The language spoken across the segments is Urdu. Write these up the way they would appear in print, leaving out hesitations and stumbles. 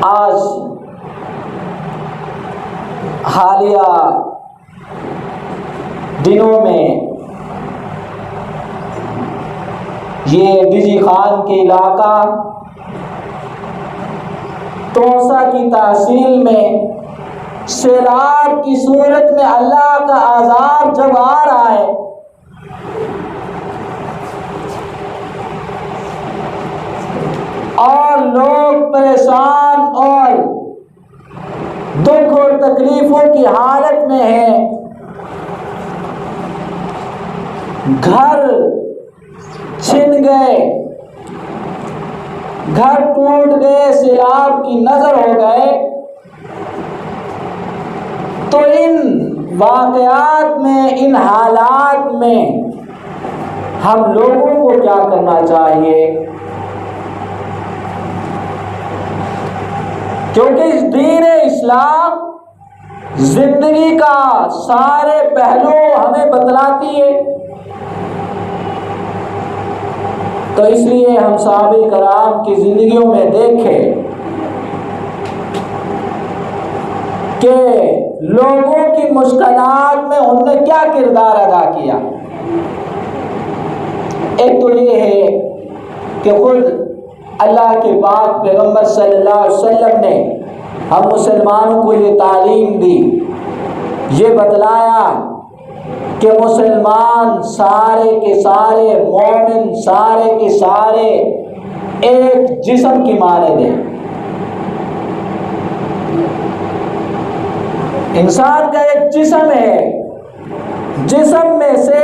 آج حالیہ دنوں میں یہ ڈیجی خان کے علاقہ توسا کی تحصیل میں سیلاب کی صورت میں اللہ کا عذاب جب آ رہا ہے اور لوگ پریشان اور دکھ اور تکلیفوں کی حالت میں ہیں، گھر چھن گئے، گھر ٹوٹ گئے، سیلاب کی نظر ہو گئے، تو ان واقعات میں، ان حالات میں ہم لوگوں کو کیا کرنا چاہیے؟ کیونکہ دین اسلام زندگی کا سارے پہلو ہمیں بتلاتی ہے، تو اس لیے ہم صحابہ کرام کی زندگیوں میں دیکھیں کہ لوگوں کی مشکلات میں انہوں نے کیا کردار ادا کیا۔ ایک تو یہ ہے کہ خود اللہ کے پاک پیغمبر صلی اللہ علیہ وسلم نے ہم مسلمانوں کو یہ تعلیم دی، یہ بتلایا کہ مسلمان سارے کے سارے، مومن سارے کے سارے ایک جسم کی مانند ہیں۔ انسان کا ایک جسم ہے، جسم میں سے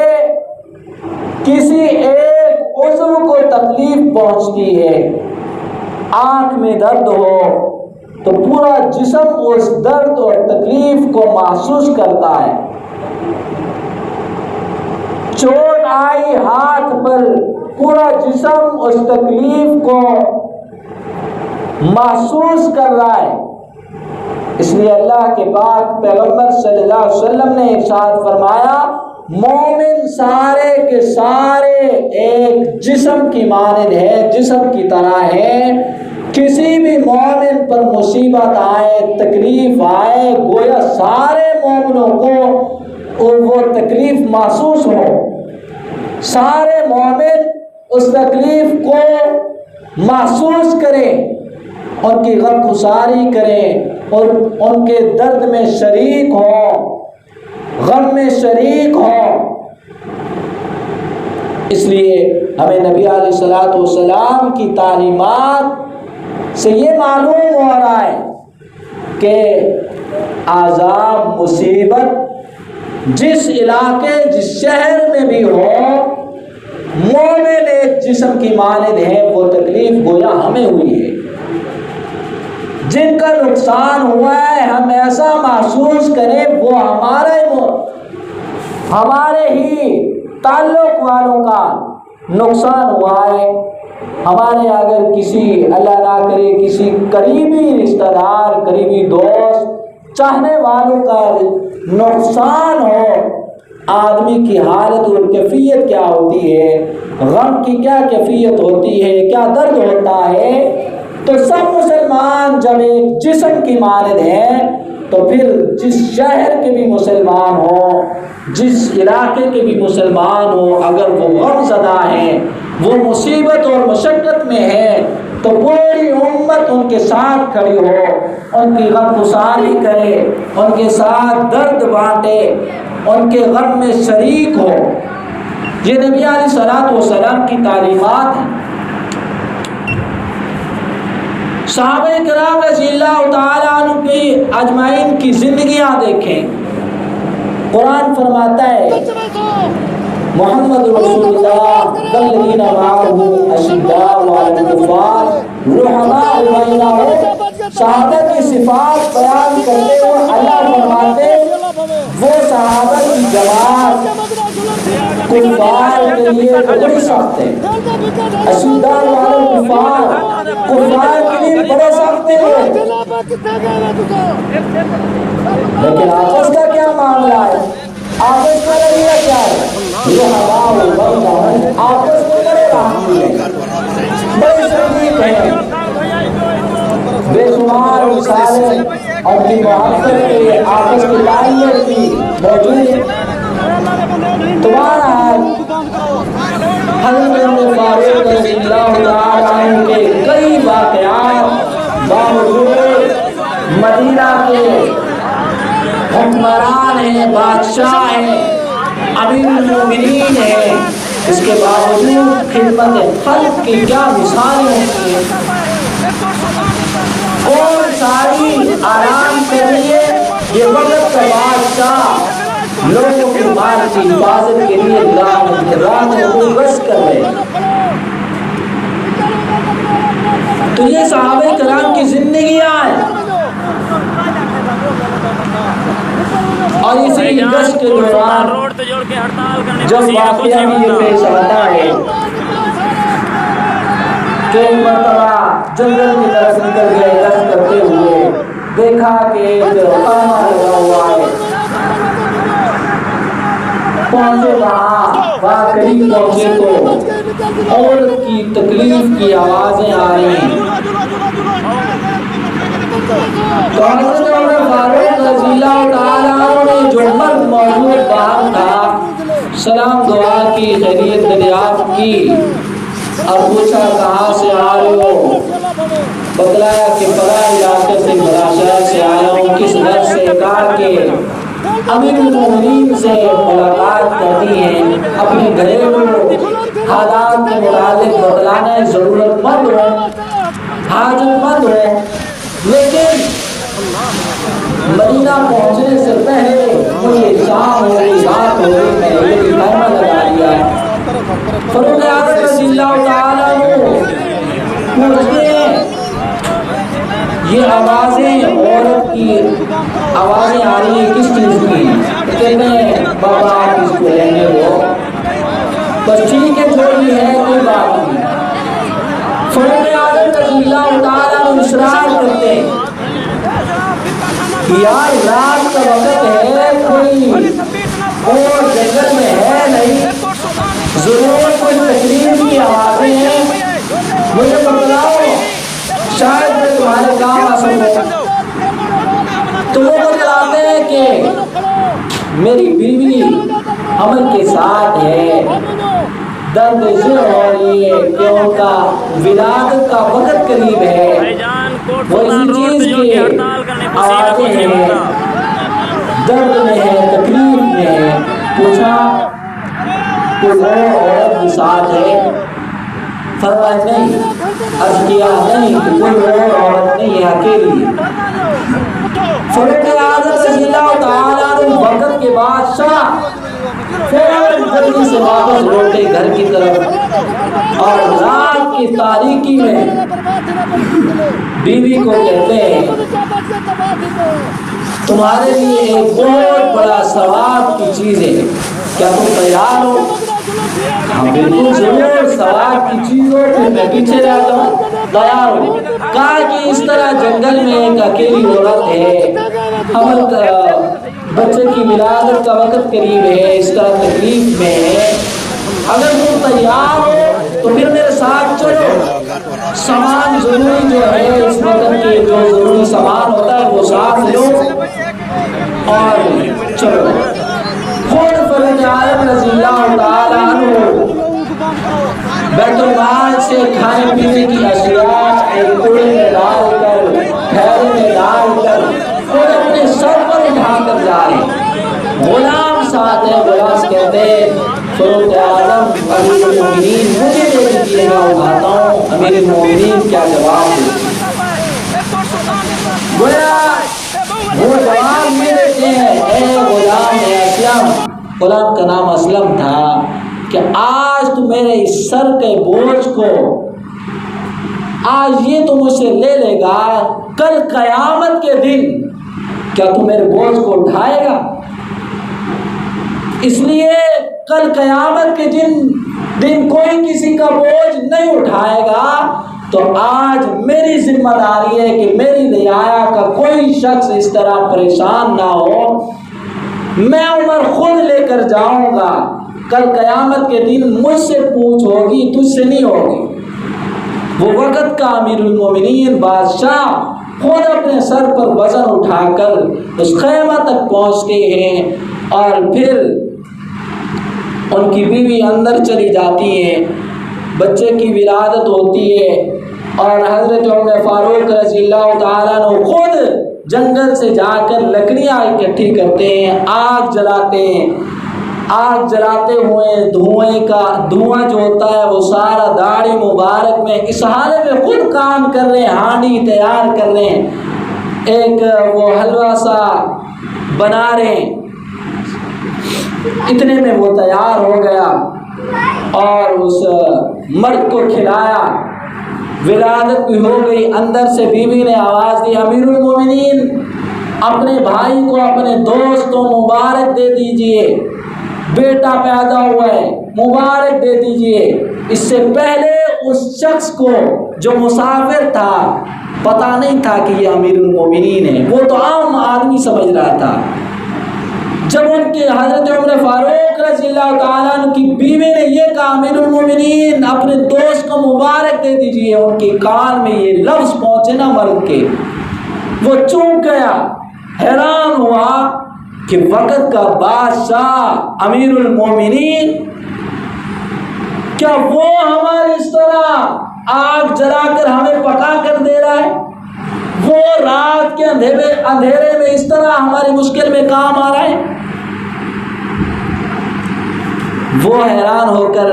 کسی ایک عضو کو تکلیف پہنچتی ہے، آنکھ میں درد ہو تو پورا جسم اس درد اور تکلیف کو محسوس کرتا ہے، چوٹ آئی ہاتھ پر، پورا جسم اس تکلیف کو محسوس کر رہا ہے۔ اس لیے اللہ کے پاک پیغمبر صلی اللہ علیہ وسلم نے ارشاد فرمایا، مومن سارے کے سارے ایک جسم کی مانند ہے، جسم کی طرح ہے۔ کسی بھی مومن پر مصیبت آئے، تکلیف آئے، گویا سارے مومنوں کو وہ تکلیف محسوس ہو، سارے مومن اس تکلیف کو محسوس کریں، ان کی غمگساری کریں اور ان کے درد میں شریک ہوں، غم میں شریک ہوں۔ اس لیے ہمیں نبی علیہ الصلوۃ والسلام کی تعلیمات سے یہ معلوم ہو رہا ہے کہ عذاب، مصیبت جس علاقے، جس شہر میں بھی ہو، مومن ایک جسم کی مانند ہے، وہ تکلیف گویا ہمیں ہوئی ہے۔ جن کا نقصان ہوا ہے ہم ایسا محسوس کریں وہ ہمارے ہی تعلق والوں کا نقصان ہوا ہے۔ ہمارے اگر کسی، اللہ نہ کرے، کسی قریبی رشتہ دار، قریبی دوست، چاہنے والوں کا نقصان ہو، آدمی کی حالت اور کیفیت کیا ہوتی ہے، غم کی کیا کیفیت ہوتی ہے، کیا درد ہوتا ہے۔ تو سب مسلمان جب ایک جسم کی مانند ہیں تو پھر جس شہر کے بھی مسلمان ہوں، جس علاقے کے بھی مسلمان ہوں، اگر وہ غم زدہ ہیں، وہ مصیبت اور مشقت میں ہیں، تو پوری امت ان کے ساتھ کھڑی ہو، ان کی غمگساری کرے، ان کے ساتھ درد بانٹے، ان کے غم میں شریک ہو۔ یہ نبی علیہ الصلوۃ والسلام کی تعلیمات ہیں۔ صحابہ کرام رضی اللہ تعالیٰ عنہ کی اجمعین کی زندگیاں دیکھیں۔ قرآن فرماتا ہے، محمد رسول اللہ والذین معہ اشداء علی الکفار رحماء بینہم۔ صحابہ کی صفات بیان کرتے ہوئے اللہ فرماتے وہ صحابہ کی جماعت کفار کے لیے بڑی سخت ہے، اشداء علی الکفار، کفار کے لیے بڑے سخت ہیں۔ لیکن آپس کا کیا معاملہ ہے؟ آپس کا رویہ کیا ہے؟ یہ آپس میں بڑے رحم ہیں، بڑے شفیق ہیں۔ بے شمار مثالیں اور کی محبت کے آپس کے تعلق کی موجود ہے۔ تمہارا حضرت عمر فاروق رضی اللہ تعالیٰ عنہ کے کئی واقعات باوجود مدینہ کے حکمران ہیں، بادشاہ ہیں، امیر المومنین ہیں، اس کے باوجود خدمت خلق کی کیا مثالیں ہوتی ہیں۔ اور ساری آرام کے لیے یہ وقت کا بادشاہ لوگوں کے مال کی حفاظت کے لیے رات کو بس کر رہے ہیں۔ تو یہ صحابہ کرام کی زندگیاں ہیں، اور اسی گشت کے دوران جب واقعہ بھی یہ پیش آتا ہے کہ ایک مرتبہ جنگل کی طرف نکل گئے گشت کرتے ہوئے، دیکھا کہ ایک خیمہ لگا ہوا ہے، پہنچے وہاں قریب پہنچے تو عورت کی تکلیف کی آوازیں آ رہی ہیں۔ تو حضرت عمر فاروق رضی اللہ تعالیٰ عنہ نے جو مرد موجود باہر تھا سلام دعا کی، خیریت دریافت کی اور پوچھا کہاں سے آ رہے ہو؟ بتلایا کہ فلاں علاقے سے، بڑا شہر سے آیا ہوں۔ کس گھر سے؟ کہا کہ امیر المومنین سے ملاقات کرنی ہے، اپنے گھریلو حالات کے متعلق بتلانا ہے، ضرورت مند ہو، حاجت مند ہو۔ لیکن مدینہ پہنچنے سے پہلے مجھے شام ہو گئی، رات ہو گئی، میں نے یہ خیمہ لگا لیا ہے۔ فاروق اعظم رضی اللہ تعالیٰ پوچھتے ہیں یہ آوازیں عورت کی آوازیں آ رہی ہیں کس چیز کی؟ کہتے ہیں بابا آپ اس کو رہنے دو، بس ٹھیک ہے جو بھی ہے کوئی بات نہیں۔ فاروق اعظم رضی اللہ تعالیٰ اصرار کرتے ہیں یار رات کا وقت ہے، کوئی اور جنگل میں ہے نہیں، ضرور کوئی تکلیف کی آوازیں ہیں، مجھے بتلاؤ شاید میں تمہارے کام آ سکوں۔ تو وہ بتلاتے ہیں کہ میری بیوی عمل کے ساتھ ہے، درد ذر ہو رہی ہے کہ ان کا ولادت کا وقت قریب ہے، وہ اسی چیز کی آوازیں ہیں، درد میں ہے، تکلیف میں ہے۔ پوچھا کوئی اور عورت بھی ساتھ ہے؟ فرمایا نہیں۔ عرض کیا نہیں کہ کوئی اور عورت نہیں ہے، اکیلی ہے۔ فاروق اعظم رضی اللہ تعالیٰ عنہ وقت کے بادشاہ فوراً جلدی سے واپس لوٹے گھر کی طرف، اور رات کی تاریکی میں بیوی کو کہتے ہیں تمہارے لیے ایک بہت بڑا ثواب کی چیز ہے، کیا تم تیار ہو؟ ہاں بالکل ضرور، ثواب کی چیز ہو پھر میں پیچھے رہتا ہوں، تیار ہو۔ کہا کہ اس طرح جنگل میں ایک اکیلی عورت ہے، حمل بچے کی ولادت کا وقت قریب ہے، اس طرح تکلیف میں ہے، اگر تم تیار ہو تو پھر میرے ساتھ چلو، سامان ضروری جو ہے اس وقت کے جو ضروری سامان ہوتا ہے وہ ساتھ لو اور چلو۔ خود فاروق اعظم رضی اللہ تعالیٰ عنہ بیت المال سے کھانے پینے کی اشیاء ایک کوڑے میں ڈال کر، تھیلے میں ڈال کر خود اپنے سر پر اٹھا کر جا رہے، غلام ساتھ ہے۔ غلام کہتے ہیں فاروق اعظم امیر المومنین مجھے دے دیجیے گا، اٹھاتا ہوں۔ امیر المومنین کیا جواب دے؟ گویا وہ جواب یہ دیتے ہیں اے غلام اسلم، غلام کا نام اسلم تھا، کہ آج تو میرے اس سر کے بوجھ کو آج یہ تو مجھ سے لے لے گا، کل قیامت کے دن کیا تو میرے بوجھ کو اٹھائے گا؟ اس لیے کل قیامت کے دن کوئی کسی کا بوجھ نہیں اٹھائے گا، تو آج میری ذمہ داری ہے کہ میری رعایا کا کوئی شخص اس طرح پریشان نہ ہو، میں عمر خود لے کر جاؤں گا، کل قیامت کے دن مجھ سے پوچھ ہوگی، تجھ سے نہیں ہوگی۔ وہ وقت کا امیر المومنین بادشاہ خود اپنے سر پر وزن اٹھا کر اس خیمہ تک پہنچتے ہیں، اور پھر ان کی بیوی اندر چلی جاتی ہیں، بچے کی ولادت ہوتی ہے، اور حضرت عمر فاروق رضی اللہ تعالیٰ عنہ خود جنگل سے جا کر لکڑیاں اکٹھی کرتے ہیں، آگ جلاتے ہیں، آگ جلاتے ہوئے دھواں جو ہوتا ہے وہ سارا داڑھی مبارک میں اس حالت میں خود کام کر رہے ہیں، ہانڈی تیار کر رہے ہیں، ایک وہ حلوہ سا بنا رہے ہیں، اتنے میں وہ تیار ہو گیا اور اس مرد کو کھلایا، ولادت بھی ہو گئی۔ اندر سے بیوی نے آواز دی، امیر المومنین اپنے بھائی کو اپنے دوست کو مبارک دے دیجئے، بیٹا پیدا ہوا ہے، مبارک دے دیجئے۔ اس سے پہلے اس شخص کو جو مسافر تھا پتہ نہیں تھا کہ یہ امیر المومنین ہے، وہ تو عام آدمی سمجھ رہا تھا۔ جب ان کے حضرت عمر فاروق رضی اللہ تعالیٰ عنہ کی بیوی نے یہ کہا امیر المومنین اپنے دوست کو مبارک دے دیجئے، ان کے کان میں یہ لفظ پہنچے نا مرد کے، وہ چونک گیا، حیران ہوا کہ وقت کا بادشاہ امیر المومنین کیا وہ ہماری اس طرح آگ جلا کر ہمیں پکا کر دے رہا ہے، وہ رات کے اندھیرے میں اس طرح ہماری مشکل میں کام آ رہا ہے۔ وہ حیران ہو کر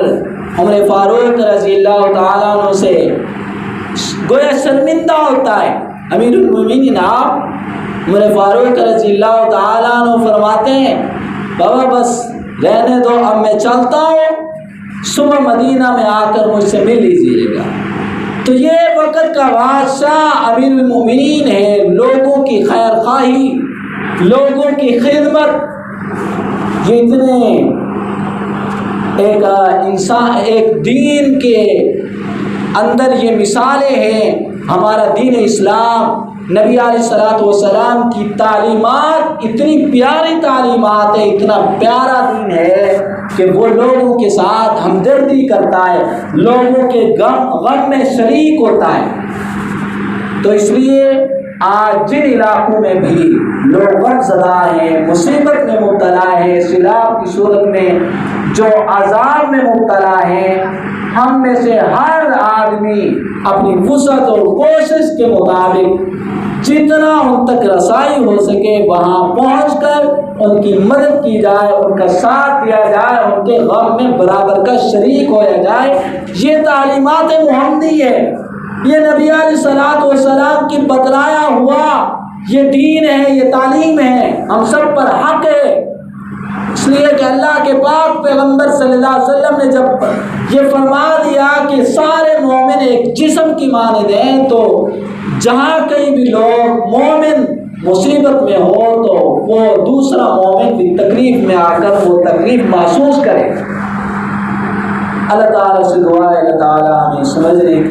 عمر فاروق رضی اللہ تعالیٰ عنہ سے گویا شرمندہ ہوتا ہے۔ امیر المومنین آپ عمر فاروق رضی اللہ تعالیٰ عنہ فرماتے ہیں بابا بس رہنے دو، اب میں چلتا ہوں، صبح مدینہ میں آ کر مجھ سے مل لیجیے گا۔ تو یہ وقت کا بادشاہ امیر المومنین ہے، لوگوں کی خیر خواہی، لوگوں کی خدمت، یہ اتنے ایک انسان، ایک دین کے اندر یہ مثالیں ہیں۔ ہمارا دین اسلام، نبی علیہ الصلوۃ والسلام کی تعلیمات اتنی پیاری تعلیمات ہے، اتنا پیارا دین ہے کہ وہ لوگوں کے ساتھ ہمدردی کرتا ہے، لوگوں کے غم میں شریک ہوتا ہے۔ تو اس لیے آج جن علاقوں میں بھی لوگ غم زدہ ہیں، مصیبت میں مبتلا ہیں، سیلاب کی صورت میں جو عذاب میں مبتلا ہیں، ہم میں سے ہر آدمی اپنی وسعت اور کوشش کے مطابق جتنا ان تک رسائی ہو سکے وہاں پہنچ کر ان کی مدد کی جائے، ان کا ساتھ دیا جائے، ان کے غم میں برابر کا شریک ہویا جائے۔ یہ تعلیمات محمدی ہے، یہ نبی علیہ الصلوۃ والسلام کی بتلایا ہوا یہ دین ہے، یہ تعلیم ہے، ہم سب پر حق ہے۔ اس لیے کہ اللہ کے پاک پیغمبر صلی اللہ علیہ وسلم نے جب یہ فرما دیا کہ سارے مومن ایک جسم کی مانند ہیں، تو جہاں کہیں بھی لوگ مومن مصیبت میں ہو تو وہ دوسرا مومن بھی تکلیف میں آ کر وہ تکلیف محسوس کرے۔ اللہ تعالیٰ سے دعا ہے اللہ تعالیٰ ہمیں سمجھنے